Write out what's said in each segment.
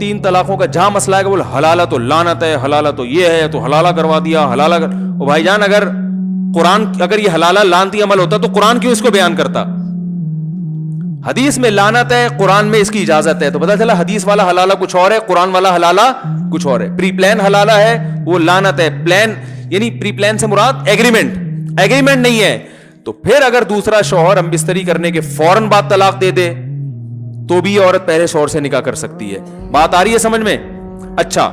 3 طلاقوں کا جہاں مسئلہ ہے کہ وہ حلالہ تو لعنت ہے, حلالہ تو یہ ہے, تو حلالہ کروا دیا, حلالہ کر. او بھائی جان, اگر قرآن, اگر یہ حلالہ لعنتی عمل ہوتا تو قرآن کیوں اس کو بیان کرتا؟ حدیث میں لعنت ہے, قرآن میں اس کی اجازت ہے, تو پتہ چلا حدیث والا حلالہ کچھ اور ہے, قرآن والا حلالہ کچھ اور ہے. پری پلان حلالہ ہے, وہ لعنت ہے. پلان یعنی پری پلان سے مراد ایگریمنٹ, ایگریمنٹ نہیں ہے. تو پھر اگر دوسرا شوہر ہم بستری کرنے کے فوراً بعد طلاق دے دے تو بھی عورت پہلے شوہر سے نکاح کر سکتی ہے. بات آ رہی ہے سمجھ میں؟ اچھا,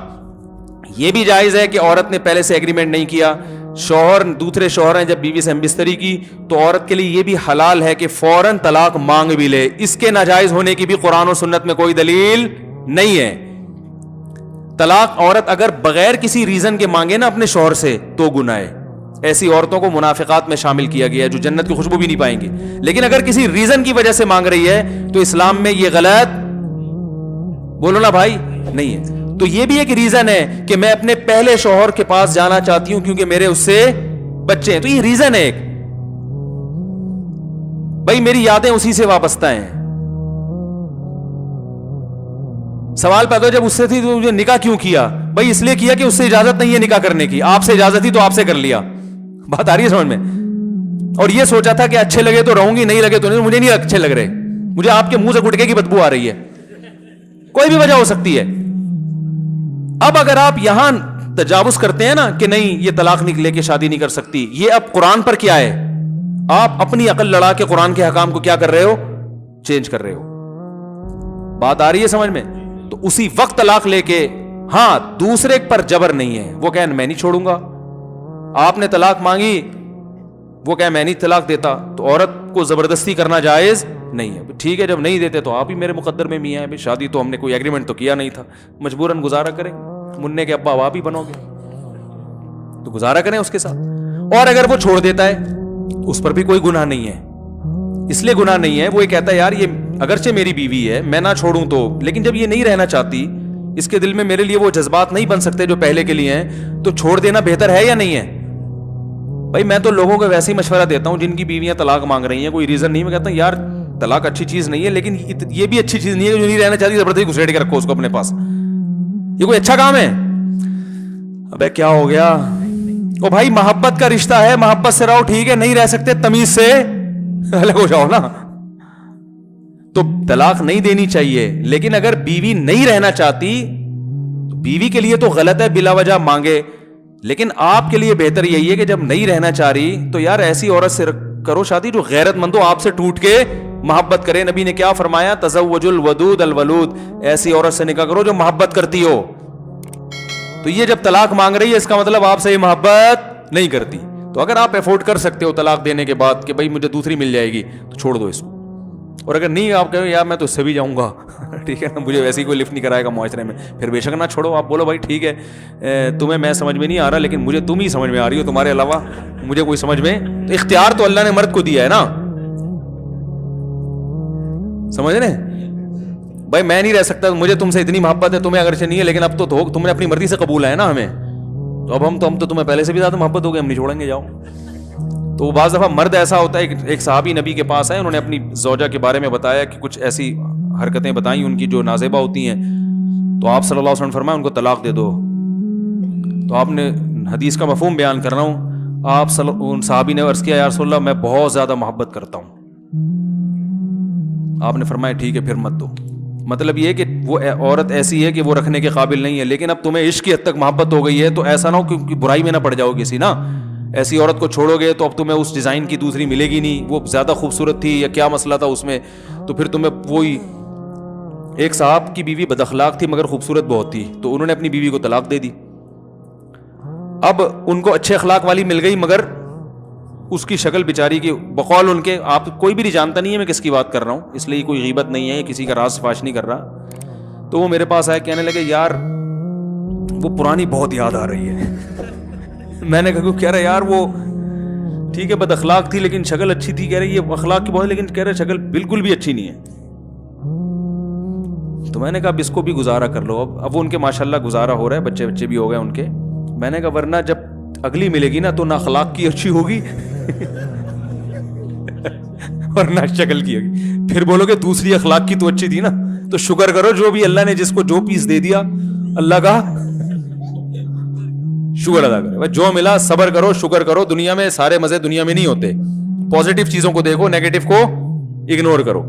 یہ بھی جائز ہے کہ عورت نے پہلے سے ایگریمنٹ نہیں کیا, شوہر دوسرے شوہر ہیں, جب بیوی سے ہم بستری کی تو عورت کے لیے یہ بھی حلال ہے کہ فوراً طلاق مانگ بھی لے. اس کے ناجائز ہونے کی بھی قرآن و سنت میں کوئی دلیل نہیں ہے. طلاق عورت اگر بغیر کسی ریزن کے مانگے نا اپنے شوہر سے تو گناہ ہے. ایسی عورتوں کو منافقات میں شامل کیا گیا ہے جو جنت کی خوشبو بھی نہیں پائیں گی. لیکن اگر کسی ریزن کی وجہ سے مانگ رہی ہے تو اسلام میں یہ غلط, بولو نا بھائی, نہیں ہے. تو یہ بھی ایک ریزن ہے کہ میں اپنے پہلے شوہر کے پاس جانا چاہتی ہوں کیونکہ میرے اس سے بچے ہیں, تو یہ ریزن ہے ایک. بھائی میری یادیں اسی سے وابستہ ہیں. سوال پیدا جب اس سے تھی تو مجھے نکاح کیوں کیا؟ بھائی اس لیے کیا کہ اس سے اجازت نہیں ہے نکاح کرنے کی, آپ سے اجازت تھی تو آپ سے کر لیا. بات آ رہی ہے سمجھ میں؟ اور یہ سوچا تھا کہ اچھے لگے تو رہوں گی, نہیں لگے تو نہیں. مجھے نہیں اچھے لگ رہے, مجھے آپ کے منہ سے گٹکے کی بدبو آ رہی ہے. کوئی بھی وجہ ہو سکتی ہے. اب اگر آپ یہاں تجاوز کرتے ہیں نا کہ نہیں یہ طلاق لے کے شادی نہیں کر سکتی, یہ اب قرآن پر کیا ہے؟ آپ اپنی عقل لڑا کے قرآن کے حکام کو کیا کر رہے ہو؟ چینج کر رہے ہو. بات آ رہی ہے سمجھ میں؟ تو اسی وقت طلاق لے کے, ہاں دوسرے پر جبر نہیں ہے, وہ کہیں میں نہیں چھوڑوں گا. آپ نے طلاق مانگی, وہ کہیں میں نہیں طلاق دیتا, تو عورت کو زبردستی کرنا جائز نہیں ہے. ٹھیک ہے, جب نہیں دیتے تو آپ ہی میرے مقدر میں میاں ہیں, شادی تو ہم نے کوئی ایگریمنٹ تو کیا نہیں تھا, مجبوراً گزارا کریں. مننے کے ابا آپ ہی بنو گے تو گزارا کریں اس کے ساتھ. اور اگر وہ چھوڑ دیتا ہے اس پر بھی کوئی گناہ نہیں ہے. اس لیے گناہ نہیں ہے, وہ یہ کہتا ہے یار یہ اگرچہ میری بیوی ہے, میں نہ چھوڑوں تو, لیکن جب یہ نہیں رہنا چاہتی, اس کے دل میں میرے لیے وہ جذبات نہیں بن سکتے جو پہلے کے لیے ہیں, تو چھوڑ دینا بہتر ہے یا نہیں ہے؟ بھائی میں تو لوگوں کو ویسے ہی مشورہ دیتا ہوں جن کی بیویاں طلاق مانگ رہی ہیں, کوئی ریزن نہیں. میں کہتا ہوں یار طلاق اچھی چیز نہیں ہے, لیکن یہ بھی اچھی چیز نہیں ہے جو نہیں رہنا چاہتی زبردستی گھسیٹ کے رکھو اس کو اپنے پاس. یہ کوئی اچھا کام ہے؟ ابے کیا ہو گیا؟ او بھائی محبت کا رشتہ ہے, محبت سے رہو, ٹھیک ہے, نہیں رہ سکتے تمیز سے الگ ہو جاؤ نا. تو طلاق نہیں دینی چاہیے, لیکن اگر بیوی نہیں رہنا چاہتی تو بیوی کے لیے تو غلط ہے بلا وجہ مانگے, لیکن آپ کے لیے بہتر یہی ہے کہ جب نہیں رہنا چاہ رہی تو یار ایسی عورت سے کرو شادی جو غیرت مند ہو, آپ سے ٹوٹ کے محبت کرے. نبی نے کیا فرمایا؟ تزوج الودود الولود, ایسی عورت سے نکاح کرو جو محبت کرتی ہو. تو یہ جب طلاق مانگ رہی ہے اس کا مطلب آپ سے یہ محبت نہیں کرتی. تو اگر آپ افورڈ کر سکتے ہو طلاق دینے کے بعد کہ بھائی مجھے دوسری مل جائے گی تو چھوڑ دو اس کو. اور اگر نہیں, آپ کہو یار میں تو اس سے بھی جاؤں گا, ٹھیک ہے نا, مجھے ویسے ہی کوئی لفٹ نہیں کرائے گا معاشرے میں, پھر بے شک نہ چھوڑو. آپ بولو بھائی ٹھیک ہے تمہیں میں سمجھ میں نہیں آ رہا, لیکن مجھے تم ہی سمجھ میں آ رہی ہو, تمہارے علاوہ مجھے کوئی سمجھ میں. تو اختیار تو اللہ نے مرد کو دیا ہے نا, سمجھ رہے بھائی. میں نہیں رہ سکتا, مجھے تم سے اتنی محبت ہے, تمہیں اگرچہ نہیں ہے, لیکن اب تو تم نے اپنی مرضی سے قبول ہے نا ہمیں, تو اب ہم تو تمہیں پہلے سے بھی زیادہ محبت ہو گئی, ہم نہیں چھوڑیں گے, جاؤ. تو بعض دفعہ مرد ایسا ہوتا ہے, ایک صحابی نبی کے پاس آئے, انہوں نے اپنی زوجہ کے بارے میں بتایا کہ کچھ ایسی حرکتیں بتائیں ان کی جو نازیبہ ہوتی ہیں, تو آپ صلی اللہ علیہ وسلم فرمایا ان کو طلاق دے دو. تو آپ نے حدیث کا مفہوم بیان کر رہا ہوں, آپ ان صحابی نے عرض کیا یا رسول اللہ میں بہت زیادہ محبت کرتا ہوں. آپ نے فرمایا ٹھیک ہے پھر مت دو. مطلب یہ کہ وہ عورت ایسی ہے کہ وہ رکھنے کے قابل نہیں ہے, لیکن اب تمہیں عشق کی حد تک محبت ہو گئی ہے, تو ایسا نہ ہو کہ برائی میں نہ پڑ جاؤ کسی نا. ایسی عورت کو چھوڑو گے تو اب تمہیں اس ڈیزائن کی دوسری ملے گی نہیں, وہ زیادہ خوبصورت تھی یا کیا مسئلہ تھا اس میں, تو پھر تمہیں وہی. ایک صاحب کی بیوی بد اخلاق تھی مگر خوبصورت بہت تھی, تو انہوں نے اپنی بیوی کو طلاق دے دی. اب ان کو اچھے اخلاق والی مل گئی مگر اس کی شکل بیچاری کی بقول ان کے, آپ کوئی بھی نہیں جانتا نہیں ہے میں کس کی بات کر رہا ہوں, اس لیے کوئی غیبت نہیں ہے, کسی کا راز فاش نہیں کر رہا. تو وہ میرے پاس آئے, کہنے لگے یار وہ پرانی بہت یاد آ رہی ہے. میں نے کہا کہہ رہا یار وہ ٹھیک ہے بد اخلاق تھی لیکن شکل اچھی تھی. کہہ رہے یہ اخلاق کی بہت, لیکن کہہ رہے شکل بالکل بھی اچھی نہیں ہے. تو میں نے کہا اب اس کو بھی گزارا کر لو. اب وہ ان کے ماشاءاللہ گزارا ہو رہا ہے, بچے بھی ہو گئے ان کے. میں نے کہا ورنہ جب اگلی ملے گی نا تو نہ اخلاق کی اچھی ہوگی اور نہ شکل کی ہوگی, پھر بولو کہ دوسری اخلاق کی تو اچھی تھی نا, تو شکر کرو جو بھی اللہ نے جس کو جو پیس دے دیا اللہ کا شکر ادا کرو. جو ملا صبر کرو, شکر کرو. دنیا میں سارے مزے دنیا میں نہیں ہوتے. پازیٹیو چیزوں کو دیکھو, نیگیٹو کو اگنور کرو.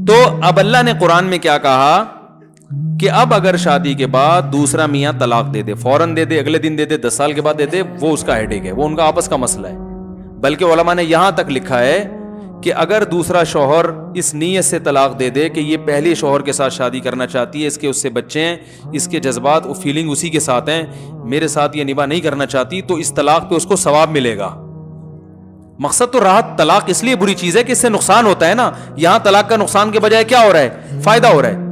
تو اب اللہ نے قرآن میں کیا کہا کہ اب اگر شادی کے بعد دوسرا میاں طلاق دے دے, فوراً دے دے, اگلے دن دے دے, 10 سال کے بعد دے دے, وہ اس کا ہیڈیک ہے, وہ ان کا آپس کا مسئلہ ہے. بلکہ علماء نے یہاں تک لکھا ہے کہ اگر دوسرا شوہر اس نیت سے طلاق دے دے کہ یہ پہلے شوہر کے ساتھ شادی کرنا چاہتی ہے, اس کے اس سے بچے ہیں, اس کے جذبات و فیلنگ اسی کے ساتھ ہیں, میرے ساتھ یہ نباہ نہیں کرنا چاہتی, تو اس طلاق پہ اس کو ثواب ملے گا. مقصد تو راحت. طلاق اس لیے بری چیز ہے کہ اس سے نقصان ہوتا ہے نا. یہاں طلاق کا نقصان کے بجائے کیا ہو رہا ہے, فائدہ ہو رہا ہے.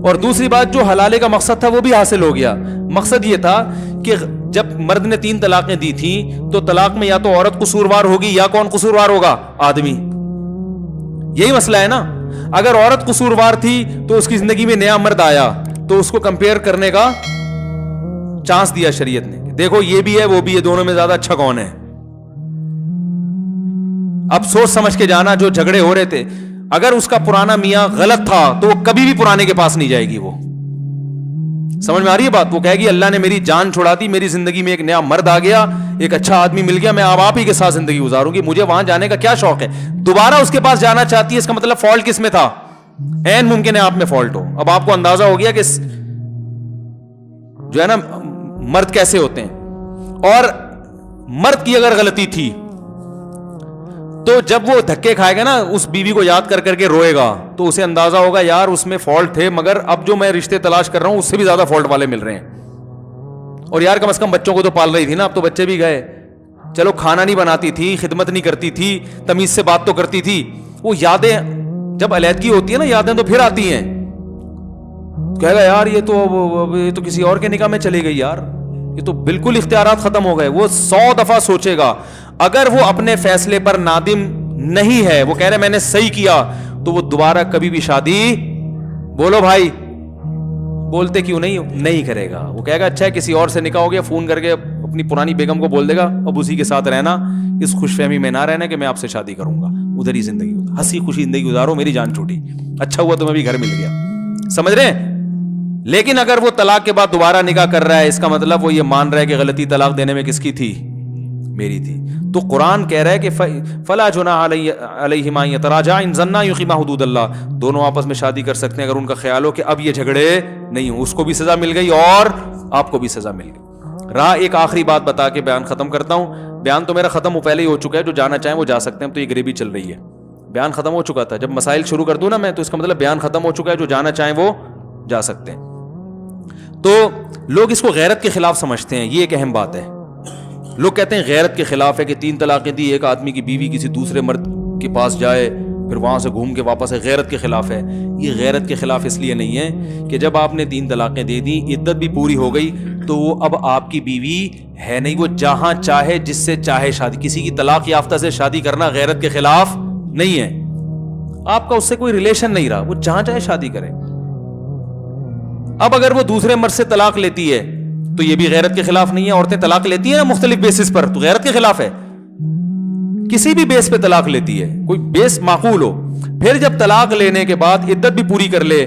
اور دوسری بات, جو حلالے کا مقصد تھا وہ بھی حاصل ہو گیا. مقصد یہ تھا کہ جب مرد نے 3 طلاقیں دی تھیں تو طلاق میں یا تو عورت قصوروار ہوگی یا کون قصوروار ہوگا, آدمی. یہی مسئلہ ہے نا. اگر عورت قصوروار تھی تو اس کی زندگی میں نیا مرد آیا تو اس کو کمپیئر کرنے کا چانس دیا شریعت نے, دیکھو یہ بھی ہے وہ بھی ہے, دونوں میں زیادہ اچھا کون ہے. اب سوچ سمجھ کے جانا. جو جھگڑے ہو رہے تھے, اگر اس کا پرانا میاں غلط تھا تو وہ کبھی بھی پرانے کے پاس نہیں جائے گی. وہ سمجھ میں آ رہی ہے بات. وہ کہے گی اللہ نے میری جان چھڑا دی, میری زندگی میں ایک نیا مرد آ گیا, ایک اچھا آدمی مل گیا, میں اب آپ ہی کے ساتھ زندگی گزاروں گی, مجھے وہاں جانے کا کیا شوق ہے. دوبارہ اس کے پاس جانا چاہتی ہے, اس کا مطلب فالٹ کس میں تھا, عین ممکن ہے آپ میں فالٹ ہو. اب آپ کو اندازہ ہو گیا کہ جو ہے نا مرد کیسے ہوتے ہیں. اور مرد کی اگر غلطی تھی تو جب وہ دھکے کھائے گا نا, اس بیوی کو یاد کر کر کے روئے گا, تو اسے اندازہ ہوگا یار اس میں فالٹ تھے, مگر اب جو میں رشتے تلاش کر رہا ہوں اس سے بھی زیادہ فالٹ والے مل رہے ہیں. اور یار کم از کم بچوں کو تو پال رہی تھی نا, اب تو بچے بھی گئے. چلو کھانا نہیں بناتی تھی, خدمت نہیں کرتی تھی, تمیز سے بات تو کرتی تھی. وہ یادیں جب علیحدگی ہوتی ہے نا, یادیں تو پھر آتی ہیں. کہے گا یار یہ تو کسی اور کے نکاح میں چلی گئی, یار یہ تو بالکل اختیارات ختم ہو گئے. وہ 100 دفعہ سوچے گا. اگر وہ اپنے فیصلے پر نادم نہیں ہے, وہ کہہ رہے میں نے صحیح کیا, تو وہ دوبارہ کبھی بھی شادی, بولو بھائی, بولتے کیوں نہیں کرے گا. وہ کہے گا اچھا ہے کسی اور سے نکاح ہو گیا, فون کر کے اپنی پرانی بیگم کو بول دے گا اب اسی کے ساتھ رہنا, اس خوش فہمی میں نہ رہنا کہ میں آپ سے شادی کروں گا, ادھر ہی زندگی ہنسی خوشی زندگی گزارو, میری جان چھوٹی, اچھا ہوا تمہیں بھی گھر مل گیا. سمجھ رہے ہیں. لیکن اگر وہ طلاق کے بعد دوبارہ نکاح کر رہا ہے, اس کا مطلب وہ یہ مان رہا ہے کہ غلطی طلاق دینے میں کس کی تھی, میری تھی. تو قرآن کہہ رہا ہے کہ فلا جناح علیہما ان یتراجعا ان ظنا یقیما حدود اللہ, دونوں آپس میں شادی کر سکتے ہیں اگر ان کا خیال ہو کہ اب یہ جھگڑے نہیں ہوں. اس کو بھی سزا مل گئی اور آپ کو بھی سزا مل گئی. رہا ایک آخری بات بتا کے بیان ختم کرتا ہوں. بیان تو میرا ختم پہلے ہی ہو چکا ہے, جو جانا چاہیں وہ جا سکتے ہیں. تو یہ گریبی چل رہی ہے, بیان ختم ہو چکا تھا. جب مسائل شروع کر دوں نا میں, تو اس کا مطلب بیان ختم ہو چکا ہے, جو جانا چاہیں وہ جا سکتے ہیں. تو لوگ اس کو غیرت کے خلاف سمجھتے ہیں, یہ ایک اہم بات ہے. لوگ کہتے ہیں غیرت کے خلاف ہے کہ 3 طلاقیں دی, ایک آدمی کی بیوی کسی دوسرے مرد کے پاس جائے پھر وہاں سے گھوم کے واپس ہے, غیرت کے خلاف ہے. یہ غیرت کے خلاف اس لیے نہیں ہے کہ جب آپ نے 3 طلاقیں دے دی, عدت بھی پوری ہو گئی, تو وہ اب آپ کی بیوی ہے نہیں. وہ جہاں چاہے جس سے چاہے شادی, کسی کی طلاق یافتہ سے شادی کرنا غیرت کے خلاف نہیں ہے. آپ کا اس سے کوئی ریلیشن نہیں رہا, وہ جہاں چاہے شادی کرے. اب اگر وہ دوسرے مرد سے طلاق لیتی ہے تو یہ بھی غیرت کے خلاف نہیں ہے. عورتیں طلاق لیتی ہیں نا مختلف بیسس پر, تو غیرت کے خلاف ہے. کسی بھی بیس پہ طلاق لیتی ہے, کوئی بیس معقول ہو, پھر جب طلاق لینے کے بعد عدت بھی پوری کر لے,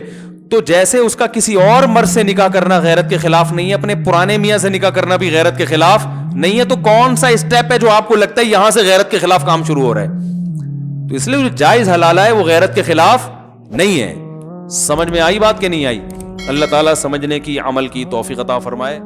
تو جیسے اس کا کسی اور مرد سے نکاح کرنا غیرت کے خلاف نہیں ہے, اپنے پرانے میاں سے نکاح کرنا بھی غیرت کے خلاف نہیں ہے. تو کون سا اسٹیپ ہے جو آپ کو لگتا ہے یہاں سے غیرت کے خلاف کام شروع ہو رہا ہے؟ تو اس لیے جو جائز حلال ہے وہ غیرت کے خلاف نہیں ہے. سمجھ میں آئی بات کہ نہیں آئی؟ اللہ تعالیٰ سمجھنے کی عمل کی توفیق عطا فرمائے.